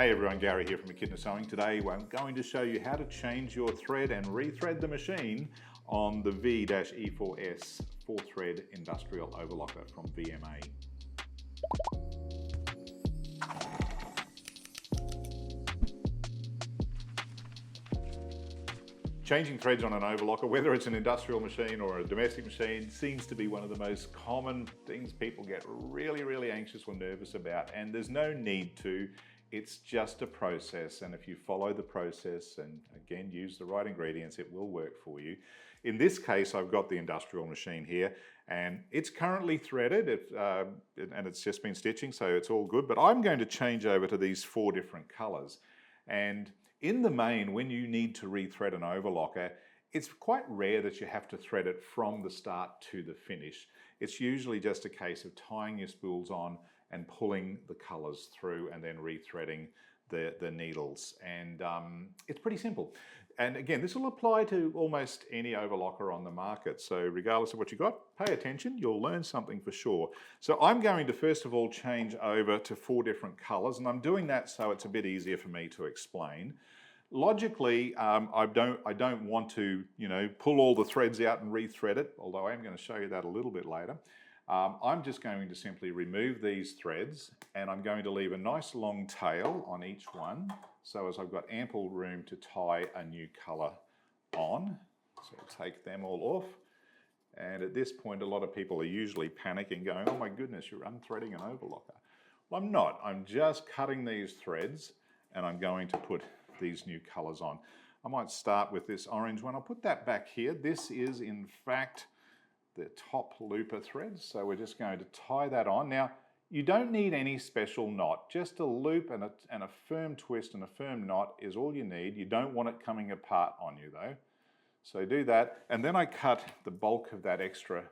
Hey everyone, Gary here from Echidna Sewing. Today I'm going to show you how to change your thread and rethread the machine on the V-E4S-4 thread industrial overlocker from VMA. Changing threads on an overlocker, whether it's an industrial machine or a domestic machine, seems to be one of the most common things people get really anxious or nervous about, and there's no need to. It's just a process, and if you follow the process and again use the right ingredients, it will work for you. In this case, I've got the industrial machine here and it's currently threaded and it's just been stitching, so it's all good, but I'm going to change over to these 4 different colors. And in the main, when you need to rethread an overlocker, it's quite rare that you have to thread it from the start to the finish. It's usually just a case of tying your spools on and pulling the colors through and then rethreading the needles. And it's pretty simple. And again, this will apply to almost any overlocker on the market. So regardless of what you got, pay attention, you'll learn something for sure. So I'm going to first of all change over to 4 different colors, and I'm doing that so it's a bit easier for me to explain. Logically, I don't want to, pull all the threads out and rethread it, although I am going to show you that a little bit later. I'm just going to simply remove these threads, and I'm going to leave a nice long tail on each one, so as I've got ample room to tie a new color on. So take them all off. And at this point, a lot of people are usually panicking, going, oh my goodness, you're unthreading an overlocker. Well, I'm not. I'm just cutting these threads, and I'm going to put these new colors on. I might start with this orange one. I'll put that back here. This is in fact the top looper thread, so we're just going to tie that on. Now, you don't need any special knot, just a loop and a firm twist and a firm knot is all you need. You don't want it coming apart on you though. So do that, and then I cut the bulk of that extra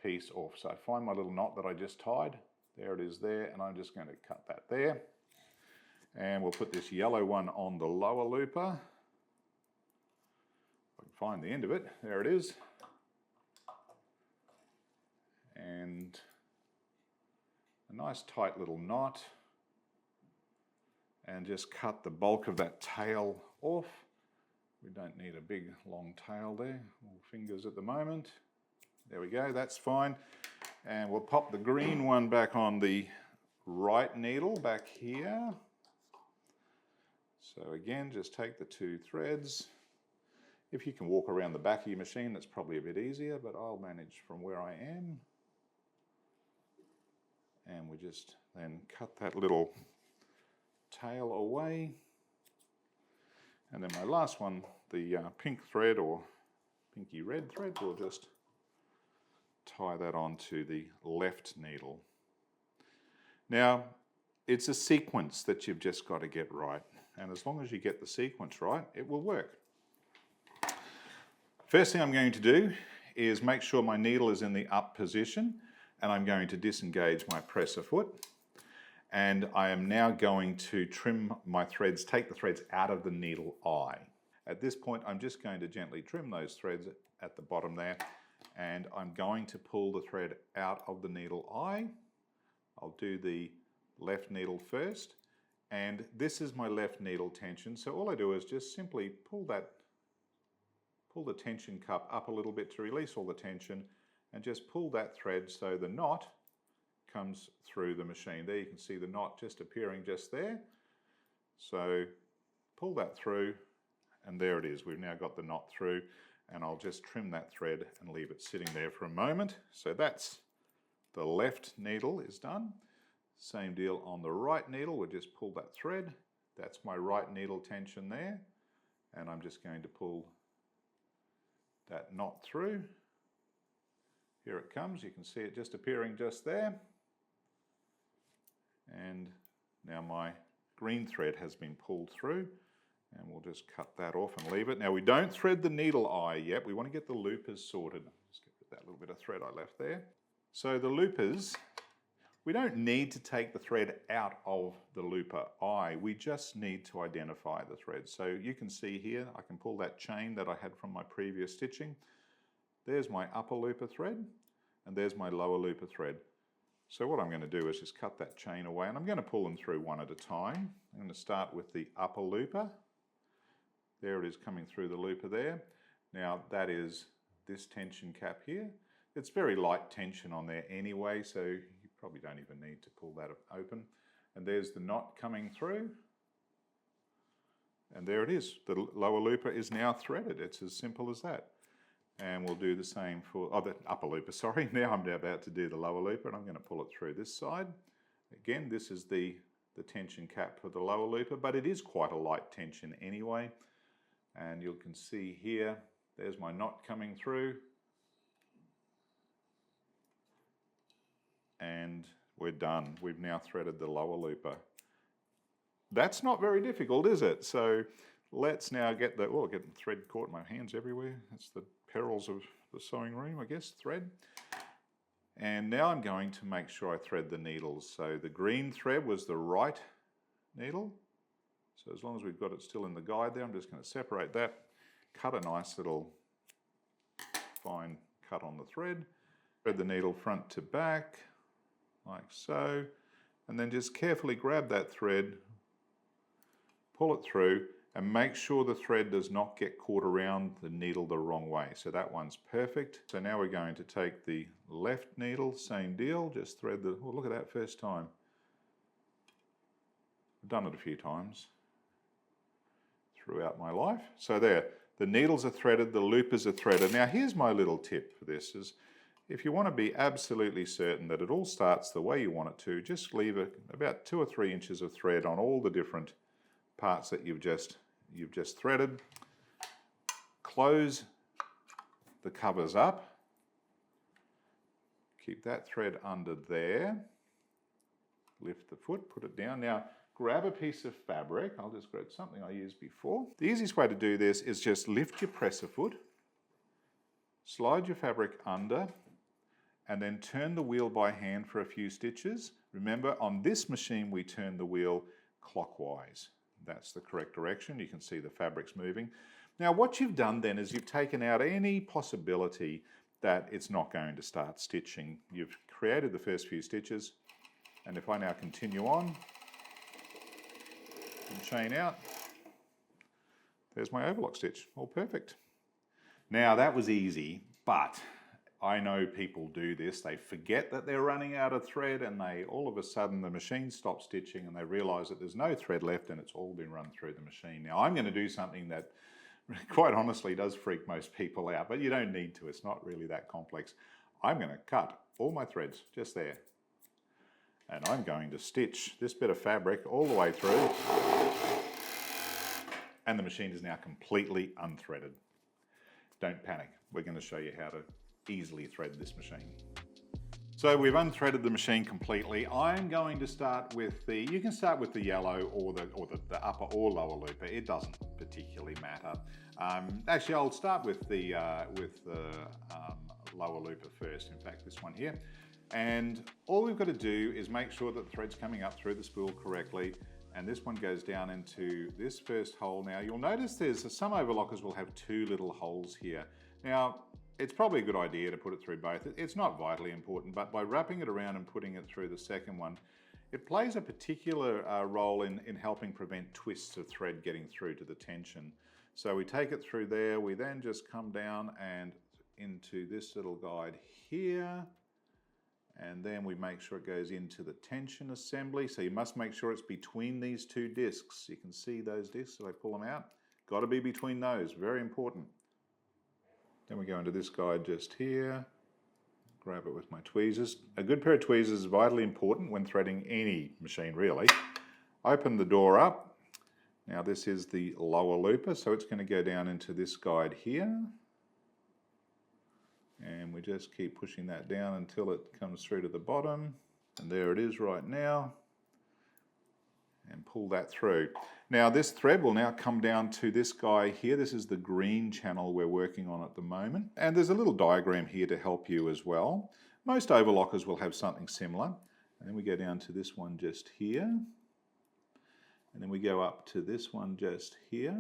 piece off. So I find my little knot that I just tied, there it is there, and I'm just going to cut that there. And we'll put this yellow one on the lower looper. If I can find the end of it, there it is. And a nice tight little knot, and just cut the bulk of that tail off. We don't need a big long tail there, all fingers at the moment. There we go, that's fine. And we'll pop the green one back on the right needle back here. So again, just take the 2 threads. If you can walk around the back of your machine, that's probably a bit easier, but I'll manage from where I am. And we just then cut that little tail away. And then my last one, the pink thread or pinky red thread, we'll just tie that onto the left needle. Now, it's a sequence that you've just got to get right. And as long as you get the sequence right, it will work. First thing I'm going to do is make sure my needle is in the up position, and I'm going to disengage my presser foot. And I am now going to trim my threads, take the threads out of the needle eye. At this point, I'm just going to gently trim those threads at the bottom there, and I'm going to pull the thread out of the needle eye. I'll do the left needle first, and this is my left needle tension. So all I do is just simply pull the tension cup up a little bit to release all the tension, and just pull that thread so the knot comes through the machine. There you can see the knot just appearing just there. So pull that through, and there it is. We've now got the knot through, and I'll just trim that thread and leave it sitting there for a moment. So that's the left needle is done. Same deal on the right needle. We'll just pull that thread. That's my right needle tension there. And I'm just going to pull that knot through. Here it comes. You can see it just appearing just there. And now my green thread has been pulled through, and we'll just cut that off and leave it. Now we don't thread the needle eye yet. We want to get the loopers sorted. Just get that little bit of thread I left there. So the loopers, we don't need to take the thread out of the looper eye. We just need to identify the thread. So you can see here, I can pull that chain that I had from my previous stitching. There's my upper looper thread, and there's my lower looper thread. So what I'm going to do is just cut that chain away, and I'm going to pull them through one at a time. I'm going to start with the upper looper. There it is coming through the looper there. Now that is this tension cap here. It's very light tension on there anyway, so you probably don't even need to pull that open. And there's the knot coming through. And there it is. The lower looper is now threaded. It's as simple as that. And we'll do the same for, oh, the upper looper, sorry. Now I'm about to do the lower looper, and I'm going to pull it through this side. Again, this is the tension cap for the lower looper, but it is quite a light tension anyway. And you can see here, there's my knot coming through. And we're done. We've now threaded the lower looper. That's not very difficult, is it? So let's now get the, oh, getting thread caught in my hands everywhere. That's the perils of the sewing room, I guess, thread. And now I'm going to make sure I thread the needles. So the green thread was the right needle. So as long as we've got it still in the guide there, I'm just going to separate that, cut a nice little fine cut on the thread, thread the needle front to back, like so, and then just carefully grab that thread, pull it through, and make sure the thread does not get caught around the needle the wrong way. So that one's perfect. So now we're going to take the left needle, same deal, just thread the, oh, look at that first time. I've done it a few times throughout my life. So there, the needles are threaded, the loopers are threaded. Now here's my little tip for this is, if you want to be absolutely certain that it all starts the way you want it to, just leave about 2 or 3 inches of thread on all the different parts that you've just threaded. Close the covers up. Keep that thread under there. Lift the foot, put it down. Now grab a piece of fabric. I'll just grab something I used before. The easiest way to do this is just lift your presser foot, slide your fabric under, and then turn the wheel by hand for a few stitches. Remember, on this machine we turn the wheel clockwise. That's the correct direction. You can see the fabric's moving. Now what you've done then is you've taken out any possibility that it's not going to start stitching. You've created the first few stitches, and if I now continue on and chain out, there's my overlock stitch, all perfect. Now that was easy, but I know people do this. They forget that they're running out of thread, and they all of a sudden the machine stops stitching and they realize that there's no thread left and it's all been run through the machine. Now I'm going to do something that quite honestly does freak most people out, but you don't need to. It's not really that complex. I'm going to cut all my threads just there, and I'm going to stitch this bit of fabric all the way through, and the machine is now completely unthreaded. Don't panic. We're going to show you how to easily thread this machine. So we've unthreaded the machine completely. I'm going to start with the, you can start with the yellow or the upper or lower looper. It doesn't particularly matter. Actually, I'll start with the lower looper first. In fact, this one here. And all we've got to do is make sure that the thread's coming up through the spool correctly. And this one goes down into this first hole. Now you'll notice some overlockers will have 2 little holes here. Now, it's probably a good idea to put it through both. It's not vitally important, but by wrapping it around and putting it through the second one, it plays a particular role in helping prevent twists of thread getting through to the tension. So we take it through there, we then just come down and into this little guide here, and then we make sure it goes into the tension assembly. So you must make sure it's between these 2 discs. You can see those discs, if I pull them out, got to be between those, very important. Then we go into this guide just here, grab it with my tweezers. A good pair of tweezers is vitally important when threading any machine really. Open the door up. Now this is the lower looper, so it's going to go down into this guide here. And we just keep pushing that down until it comes through to the bottom. And there it is right now. And pull that through. Now this thread will now come down to this guy here. This is the green channel we're working on at the moment. And there's a little diagram here to help you as well. Most overlockers will have something similar. And then we go down to this one just here. And then we go up to this one just here.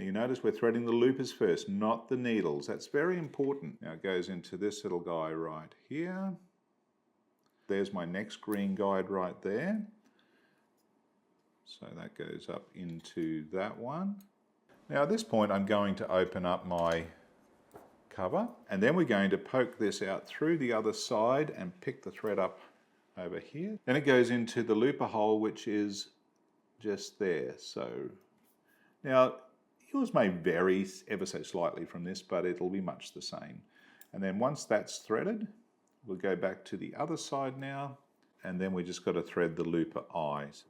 Now you notice we're threading the loopers first, not the needles. That's very important. Now it goes into this little guy right here. There's my next green guide right there. So that goes up into that one. Now at this point I'm going to open up my cover, and then we're going to poke this out through the other side and pick the thread up over here. Then it goes into the looper hole, which is just there. So now yours may vary ever so slightly from this, but it'll be much the same. And then once that's threaded, we'll go back to the other side now, and then we just got to thread the looper eyes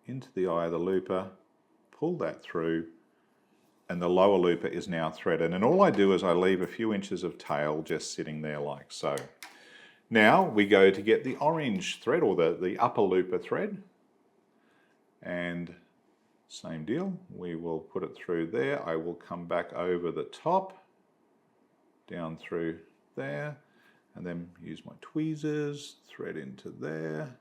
into the eye of the looper, pull that through, and the lower looper is now threaded. And all I do is I leave a few inches of tail just sitting there like so. Now we go to get the orange thread, or the upper looper thread, and same deal, we will put it through there. I will come back over the top, down through there, and then use my tweezers, thread into there,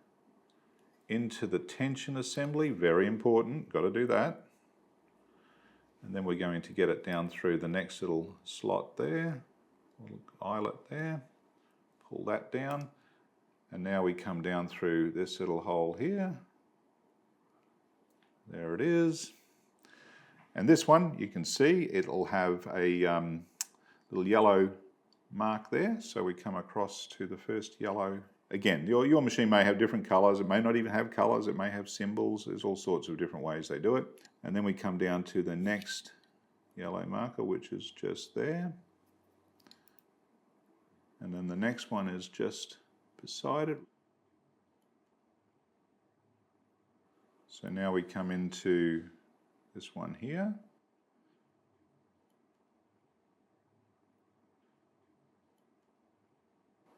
into the tension assembly, very important, got to do that. And then we're going to get it down through the next little slot there, little eyelet there, pull that down, and now we come down through this little hole here. There it is. And this one, you can see, it'll have a little yellow mark there. So we come across to the first yellow. Again, your machine may have different colors. It may not even have colors. It may have symbols. There's all sorts of different ways they do it. And then we come down to the next yellow marker, which is just there. And then the next one is just beside it. So now we come into this one here.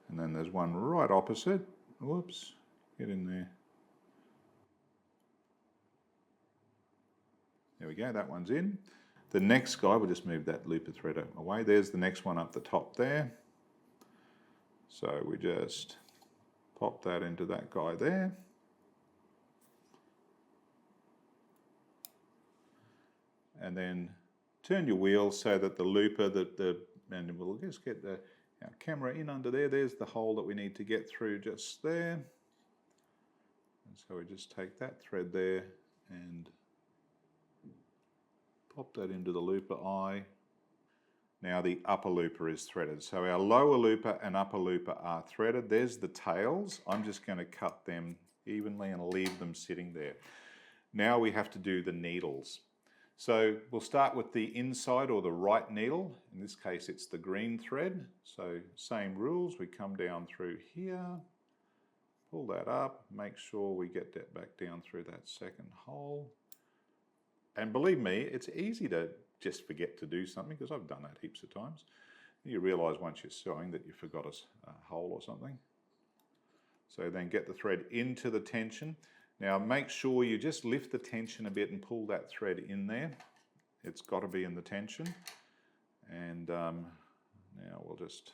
And then there's one right opposite. Whoops, get in there. There we go, that one's in. The next guy, we'll just move that looper thread away. There's the next one up the top there. So we just pop that into that guy there. And then turn your wheel so that the looper, and we'll just get our camera in under there. There's the hole that we need to get through just there. And so we just take that thread there and pop that into the looper eye. Now the upper looper is threaded. So our lower looper and upper looper are threaded. There's the tails. I'm just going to cut them evenly and leave them sitting there. Now we have to do the needles. So we'll start with the inside, or the right needle. In this case, it's the green thread. So same rules, we come down through here, pull that up, make sure we get that back down through that second hole. And believe me, it's easy to just forget to do something, because I've done that heaps of times. You realize once you're sewing that you forgot a hole or something. So then get the thread into the tension. Now make sure you just lift the tension a bit and pull that thread in there. It's got to be in the tension. And now we'll just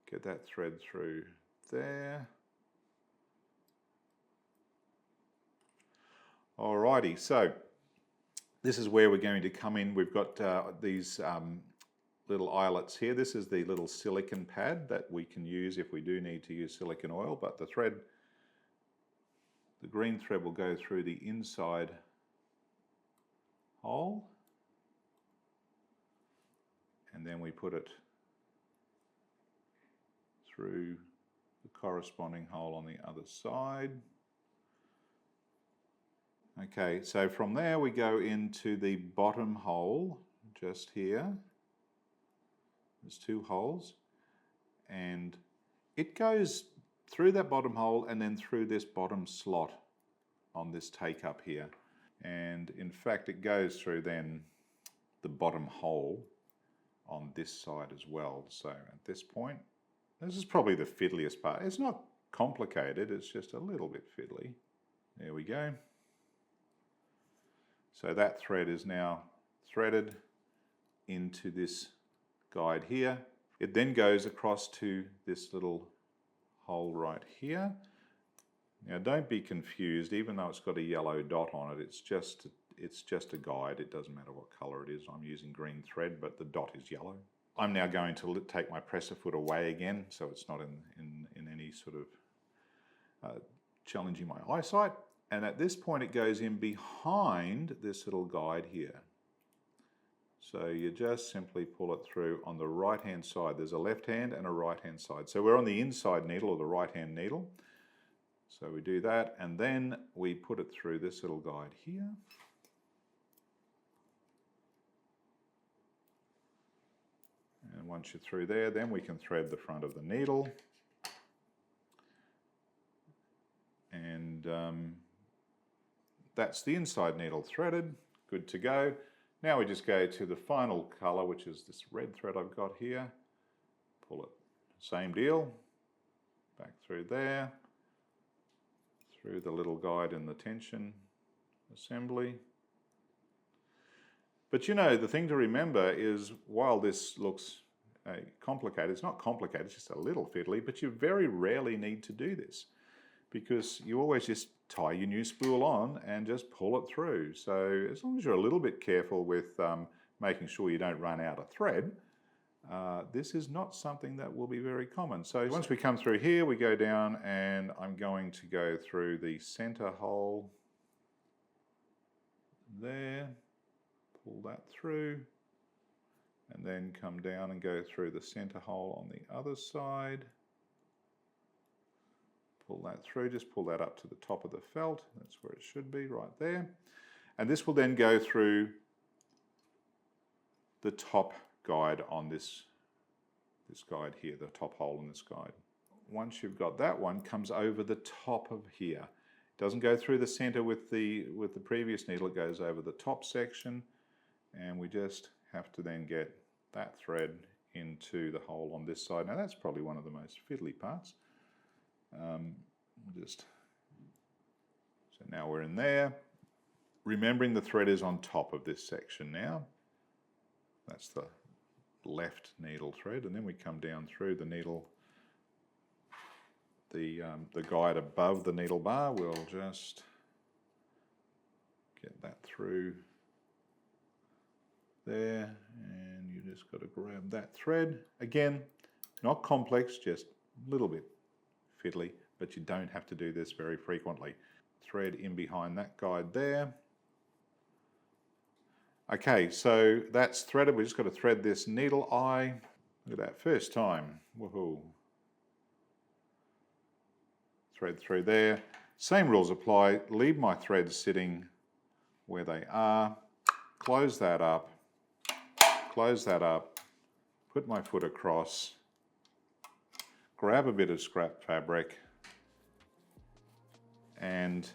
get that thread through there. Alrighty, so this is where we're going to come in. We've got these little eyelets here. This is the little silicone pad that we can use if we do need to use silicone oil, but the thread, the green thread, will go through the inside hole, and then we put it through the corresponding hole on the other side. Okay, so from there we go into the bottom hole just here. There's two holes, and it goes through that bottom hole and then through this bottom slot on this take up here. And in fact, it goes through then the bottom hole on this side as well. So at this point, this is probably the fiddliest part. It's not complicated, it's just a little bit fiddly. There we go. So that thread is now threaded into this guide here. It then goes across to this little hole right here. Now don't be confused, even though it's got a yellow dot on it, it's just it's just a guide. It doesn't matter what color it is. I'm using green thread, but the dot is yellow. I'm now going to take my presser foot away again, so it's not in any sort of challenging my eyesight. And at this point it goes in behind this little guide here. So you just simply pull it through on the right hand side. There's a left hand and a right hand side. So we're on the inside needle, or the right hand needle. So we do that, and then we put it through this little guide here. And once you're through there, then we can thread the front of the needle. And that's the inside needle threaded, good to go. Now we just go to the final color, which is this red thread I've got here. Pull it, same deal, back through there, through the little guide in the tension assembly. But you know, the thing to remember is, while this looks complicated, it's not complicated, it's just a little fiddly, but you very rarely need to do this, because you always just tie your new spool on and just pull it through. So as long as you're a little bit careful with making sure you don't run out of thread, this is not something that will be very common. So once we come through here, we go down, and I'm going to go through the center hole there, pull that through, and then come down and go through the center hole on the other side. Pull that through, just pull that up to the top of the felt. That's where it should be, right there. And this will then go through the top guide on this guide here, the top hole in this guide. Once you've got that one, comes over the top of here. It doesn't go through the center with the previous needle, it goes over the top section, and we just have to then get that thread into the hole on this side. Now that's probably one of the most fiddly parts. So now we're in there. Remembering the thread is on top of this section now. That's the left needle thread, and then we come down through the needle, the guide above the needle bar. We'll just get that through there, and you just got to grab that thread. Again, not complex, just a little bit fiddly, but you don't have to do this very frequently. Thread in behind that guide there. Okay, so that's threaded. We just got to thread this needle eye. Look at that, first time. Woohoo. Thread through there. Same rules apply. Leave my threads sitting where they are. Close that up. Close that up. Put my foot across. Grab a bit of scrap fabric and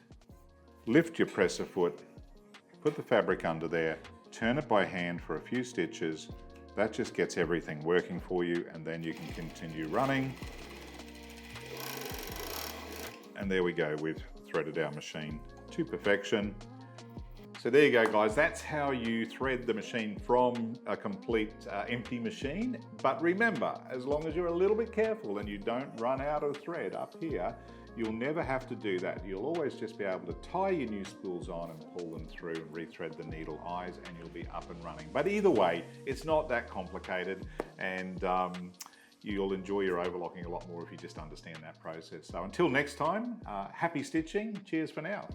lift your presser foot, put the fabric under there, turn it by hand for a few stitches. That just gets everything working for you, and then you can continue running. And there we go, we've threaded our machine to perfection. So there you go, guys. That's how you thread the machine from a complete empty machine. But remember, as long as you're a little bit careful and you don't run out of thread up here, you'll never have to do that. You'll always just be able to tie your new spools on and pull them through and rethread the needle eyes, and you'll be up and running. But either way, it's not that complicated, and you'll enjoy your overlocking a lot more if you just understand that process. So until next time, happy stitching. Cheers for now.